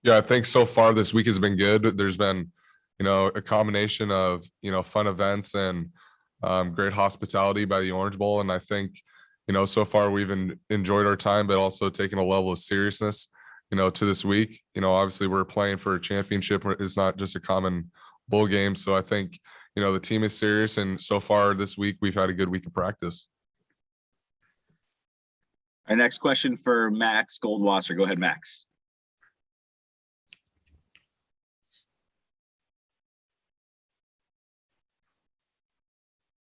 Yeah, I think so far this week has been good. There's been, a combination of, fun events and great hospitality by the Orange Bowl. And I think, so far we've enjoyed our time, but also taken a level of seriousness, to this week. Obviously we're playing for a championship. It's not just a common bowl game. So I think, the team is serious. And so far this week, we've had a good week of practice. Our next question for Max Goldwasser. Go ahead, Max.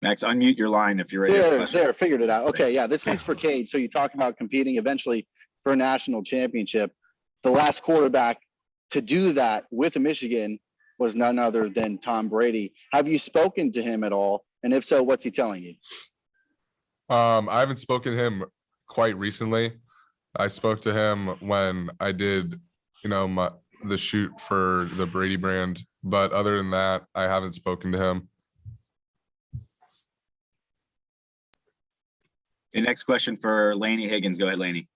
Max, unmute your line if you're ready. There, figured it out. Okay, yeah, this one's for Cade. So you talk about competing eventually for a national championship. The last quarterback to do that with Michigan was none other than Tom Brady. Have you spoken to him at all? And if so, what's he telling you? I haven't spoken to him quite recently. I spoke to him when I did, the shoot for the Brady brand. But other than that, I haven't spoken to him. The next question for Lainey Higgins. Go ahead, Lainey.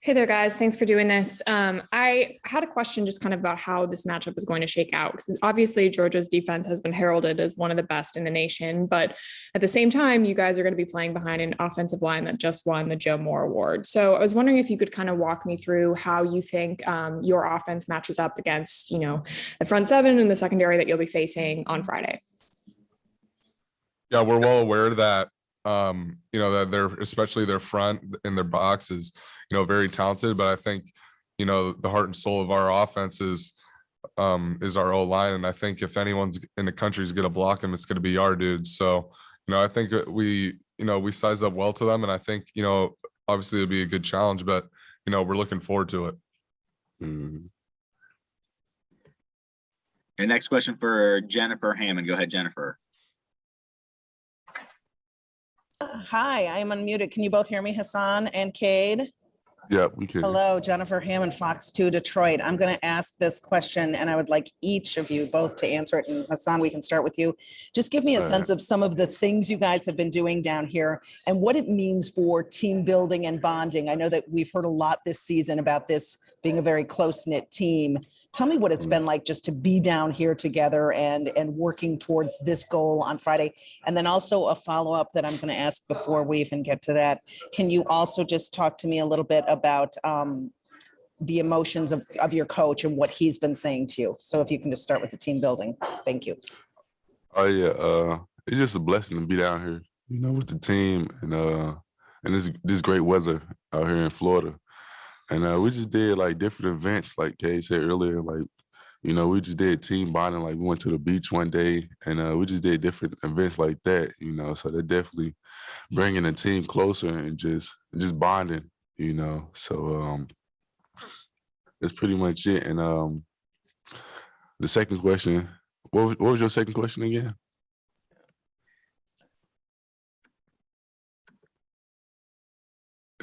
Hey there, guys. Thanks for doing this. I had a question just kind of about how this matchup is going to shake out. Because obviously Georgia's defense has been heralded as one of the best in the nation. But at the same time, you guys are going to be playing behind an offensive line that just won the Joe Moore Award. So I was wondering if you could kind of walk me through how you think your offense matches up against, the front seven and the secondary that you'll be facing on Friday. Yeah, we're well aware that that they're, especially their front in their box is, very talented. But I think, the heart and soul of our offense is our O-line. And I think if anyone's in the country is going to block them, it's going to be our dudes. So, I think we size up well to them. And I think, obviously it'll be a good challenge, but, we're looking forward to it. And next question for Jennifer Hammond. Go ahead, Jennifer. Hi, I am unmuted. Can you both hear me, Hassan and Cade? Yeah, we can. Hello, Jennifer Hammond, Fox 2 Detroit. I'm going to ask this question and I would like each of you both to answer it. And Hassan, we can start with you. Just give me a sense of some of the things you guys have been doing down here and what it means for team building and bonding. I know that we've heard a lot this season about this being a very close-knit team. Tell me what it's been like just to be down here together and working towards this goal on Friday. And then also a follow-up that I'm going to ask before we even get to that. Can you also just talk to me a little bit about the emotions of your coach and what he's been saying to you? So if you can just start with the team building. Thank you. Oh yeah, it's just a blessing to be down here, with the team and this great weather out here in Florida. And we just did like different events, like Kay said earlier, like, we just did team bonding. Like we went to the beach one day and we just did different events like that, so they're definitely bringing the team closer and just bonding, so that's pretty much it. And the second question, what was your second question again?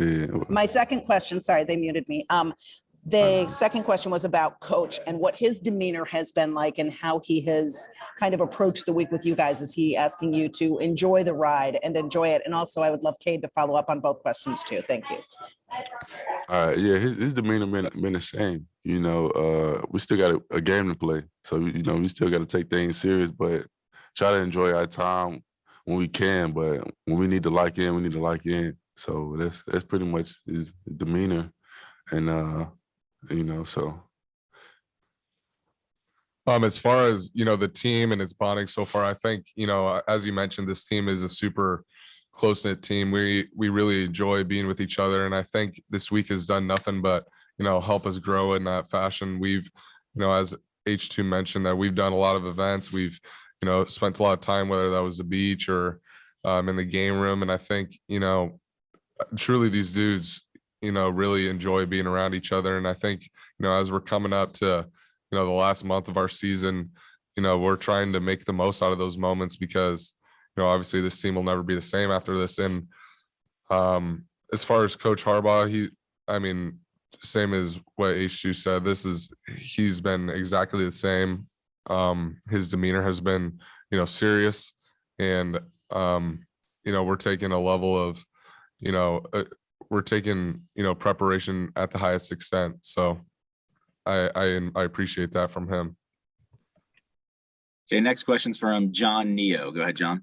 Yeah. My second question, sorry, they muted me. The second question was about coach and what his demeanor has been like and how he has kind of approached the week with you guys. Is he asking you to enjoy the ride and enjoy it? And also I would love Cade to follow up on both questions too. Thank you. Yeah, his demeanor been the same. We still got a game to play. So, we still got to take things serious, but try to enjoy our time when we can. But when we need to lock in, we need to lock in. So that's pretty much his demeanor, and so. As far as the team and its bonding so far, I think as you mentioned, this team is a super close-knit team. We really enjoy being with each other, and I think this week has done nothing but help us grow in that fashion. We've as H2 mentioned, that we've done a lot of events. We've spent a lot of time, whether that was the beach or in the game room, and I think truly these dudes really enjoy being around each other. And I think as we're coming up to the last month of our season, we're trying to make the most out of those moments because obviously this team will never be the same after this. And as far as Coach Harbaugh, same as what H2 said, he's been exactly the same. His demeanor has been serious, and we're taking a level of we're taking preparation at the highest extent. So I appreciate that from him. Okay, next question's from John Neo. Go ahead, John.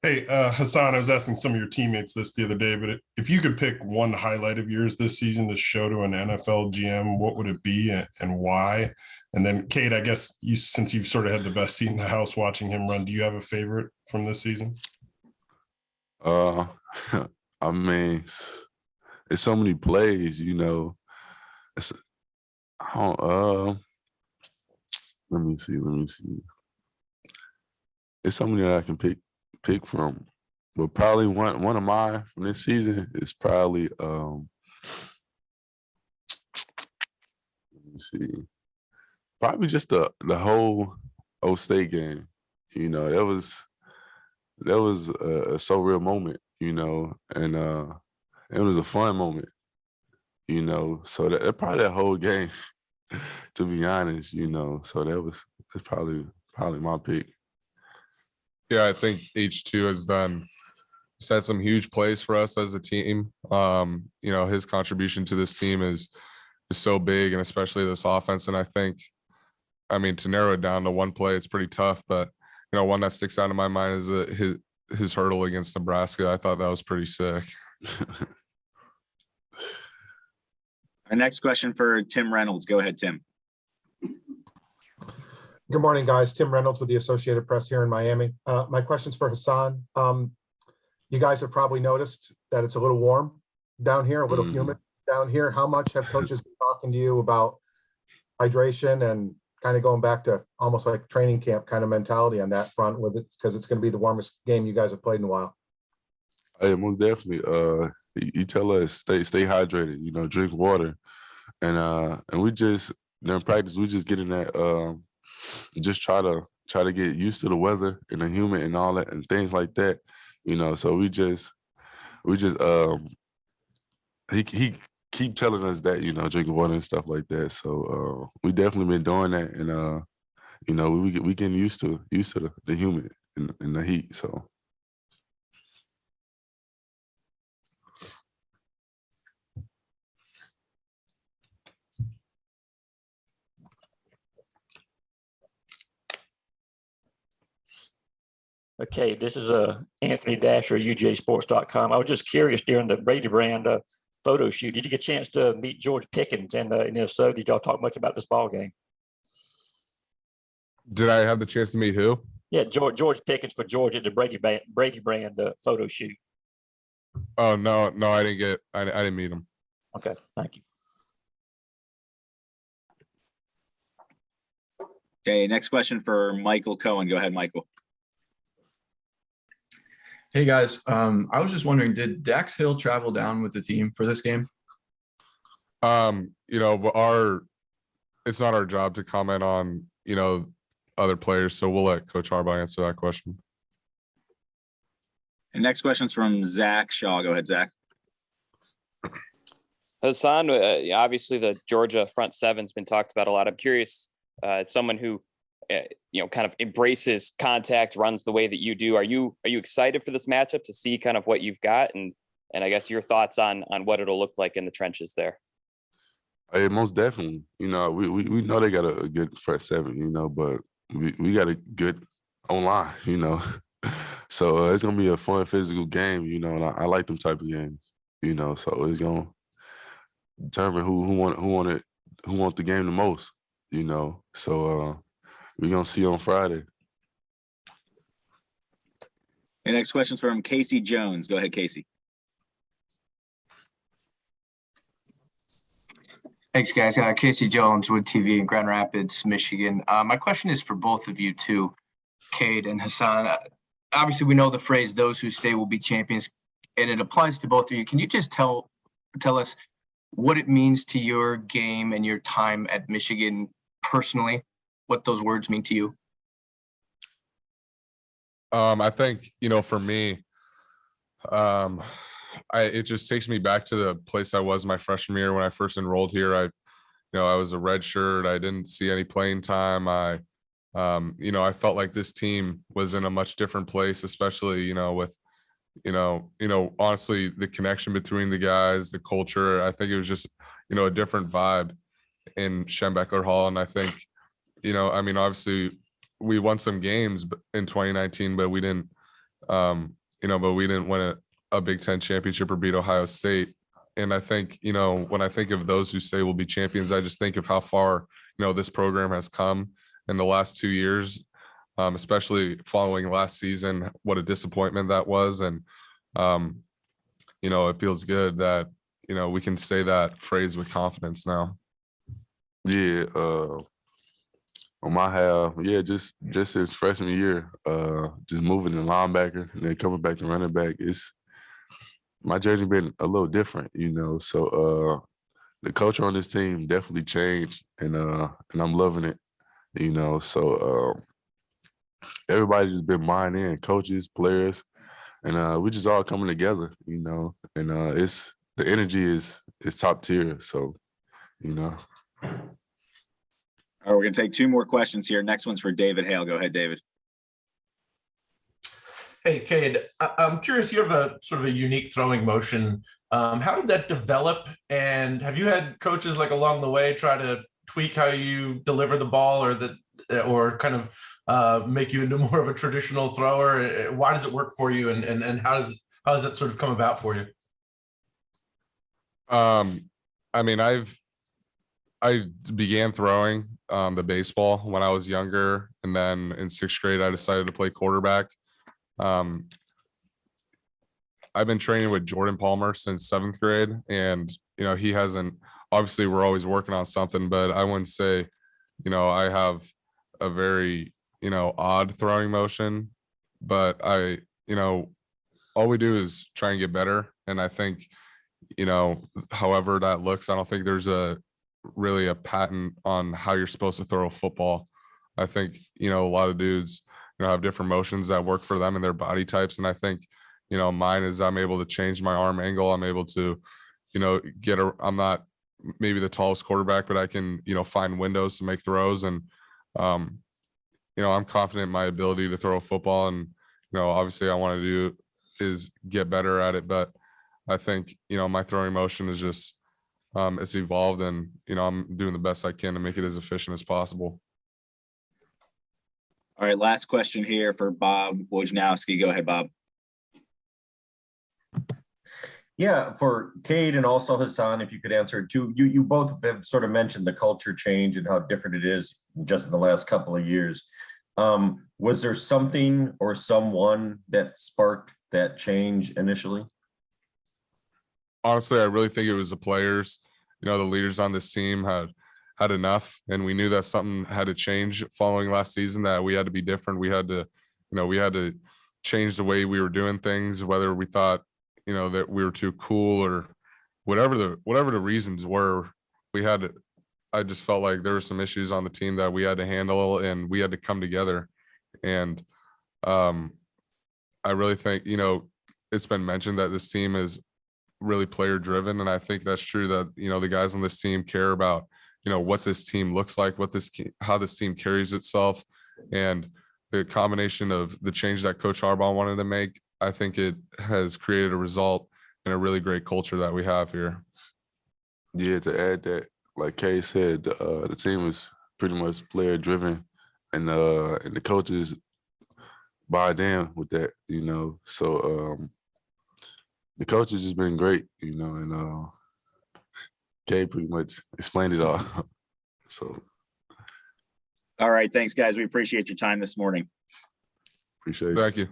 Hey, Hassan, I was asking some of your teammates this the other day, but if you could pick one highlight of yours this season to show to an NFL GM, what would it be and why? And then, Cade, I guess since you've sort of had the best seat in the house watching him run, do you have a favorite from this season? I mean, it's so many plays, you know. Let me see. It's so many that I can pick from, but probably one of mine from this season is probably let me see, probably just the whole O State game. You know, that was a so real moment, you know, and it was a fun moment, you know. So that probably that whole game, to be honest, you know. So that's probably my pick. Yeah, I think H2 has set some huge plays for us as a team. You know, his contribution to this team is so big, and especially this offense. And I mean, to narrow it down to one play, it's pretty tough. But you know, one that sticks out in my mind is his hurdle against Nebraska. I thought that was pretty sick. Our next question for Tim Reynolds. Go ahead, Tim. Good morning, guys. Tim Reynolds with the Associated Press here in Miami. My question's for Hassan. You guys have probably noticed that it's a little warm down here, a little humid down here. How much have coaches been talking to you about hydration and kind of going back to almost like training camp kind of mentality on that front with it, because it's going to be the warmest game you guys have played in a while? Hey, most definitely. You tell us stay hydrated, you know, drink water, and we just during practice we just get in that just try to get used to the weather and the humid and all that and things like that, you know. So we just he keep telling us that, you know, drinking water and stuff like that. So we definitely been doing that, and you know, we getting used to the humid and the heat. So. Okay, this is Anthony Dasher, UJSports.com. I was just curious, during the Brady Brand photo shoot, did you get a chance to meet George Pickens? And if so, did y'all talk much about this ball game? Did I have the chance to meet who? Yeah, George Pickens for Georgia at the Brady Brand photo shoot. Oh, no, I didn't meet him. Okay, thank you. Okay, next question for Michael Cohen. Go ahead, Michael. Hey guys, I was just wondering, did Dax Hill travel down with the team for this game? You know, but it's not our job to comment on, you know, other players, so we'll let Coach Harbaugh answer that question. And next question is from Zach Shaw. Go ahead, Zach. Hassan, obviously the Georgia front seven's been talked about a lot. I'm curious, as someone who you know, kind of embraces contact, runs the way that you do, are you excited for this matchup to see kind of what you've got, and I guess your thoughts on what it'll look like in the trenches there? Hey, most definitely. You know, we know they got a good front seven, you know, but we got a good online, you know. So it's gonna be a fun physical game, you know, and I like them type of games, you know. So it's gonna determine who want the game the most, you know. So we're gonna see on Friday. And next question is from Casey Jones. Go ahead, Casey. Thanks, guys. Casey Jones, Wood TV in Grand Rapids, Michigan. My question is for both of you too, Cade and Hassan. Obviously, we know the phrase "those who stay will be champions," and it applies to both of you. Can you just tell us what it means to your game and your time at Michigan personally? What those words mean to you? I think, you know, for me, it just takes me back to the place I was my freshman year when I first enrolled here. I was a red shirt. I didn't see any playing time. You know, I felt like this team was in a much different place, especially, you know, with, you know, honestly, the connection between the guys, the culture. I think it was just, a different vibe in Schembeckler Hall. And I think, I mean, obviously we won some games in 2019, but we didn't, win a Big Ten championship or beat Ohio State. And I think, when I think of those who say will be champions, I just think of how far, this program has come in the last 2 years, especially following last season, what a disappointment that was. And, it feels good that, we can say that phrase with confidence now. Yeah. On my half, yeah, just his freshman year, just moving to linebacker and then coming back to running back, my journey been a little different, So the culture on this team definitely changed, and I'm loving it, So everybody's just been buying in, coaches, players, and we just all coming together, And it's the energy is top tier, so All right, we're going to take 2 more questions here. Next one's for David Hale. Go ahead, David. Hey, Cade, I'm curious, you have a sort of a unique throwing motion. How did that develop? And have you had coaches like along the way try to tweak how you deliver the ball or kind of make you into more of a traditional thrower? Why does it work for you? And how does that sort of come about for you? I mean, I began throwing the baseball when I was younger, and then in 6th grade I decided to play quarterback. I've been training with Jordan Palmer since 7th grade, and he hasn't. Obviously, we're always working on something, but I wouldn't say, I have a very odd throwing motion. But all we do is try and get better, and I think, however that looks, I don't think there's really a patent on how you're supposed to throw a football. I think, a lot of dudes, have different motions that work for them and their body types. And I think, mine is I'm able to change my arm angle. I'm able to, I'm not maybe the tallest quarterback, but I can, find windows to make throws. And, I'm confident in my ability to throw a football. And, obviously I want to do is get better at it. But I think, my throwing motion is just, it's evolved, and, I'm doing the best I can to make it as efficient as possible. All right, last question here for Bob Wojnowski. Go ahead, Bob. Yeah, for Cade and also Hassan, if you could answer it too. You both have sort of mentioned the culture change and how different it is just in the last couple of years. Was there something or someone that sparked that change initially? Honestly, I really think it was the players. The leaders on this team had enough, and we knew that something had to change following last season, that we had to be different. We had to change the way we were doing things, whether we thought, that we were too cool or whatever the reasons were. I just felt like there were some issues on the team that we had to handle, and we had to come together. And I really think, it's been mentioned that this team is really player driven. And I think that's true, that, the guys on this team care about, what this team looks like, how this team carries itself. And the combination of the change that Coach Harbaugh wanted to make, I think it has created a result and a really great culture that we have here. Yeah, to add that, like Kay said, the team is pretty much player driven, and the coaches buy in with that, So the coaches has been great, and Kay pretty much explained it all. So. All right, thanks, guys. We appreciate your time this morning. Appreciate it. Thank you.